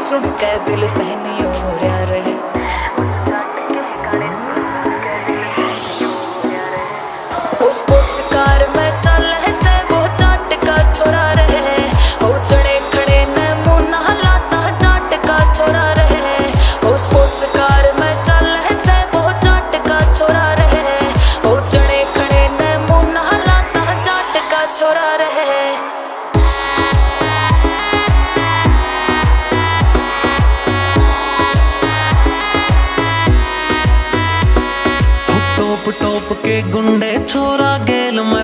सुन के दिल फहनियो रहा रहे। उस स्पोर्ट्स कार में चल से वो जाट का छोरा रहे। वो चढ़े खड़े ने मुन्ना लाता जाट का छोरा रहे। वो स्पोर्ट्स कार में चल से वो जाट का छोरा रहे। वो चढ़े खड़े ने मुन्ना लाता जाट का छोरा रहे। टोप टोप के गुंडे छोरा गेल में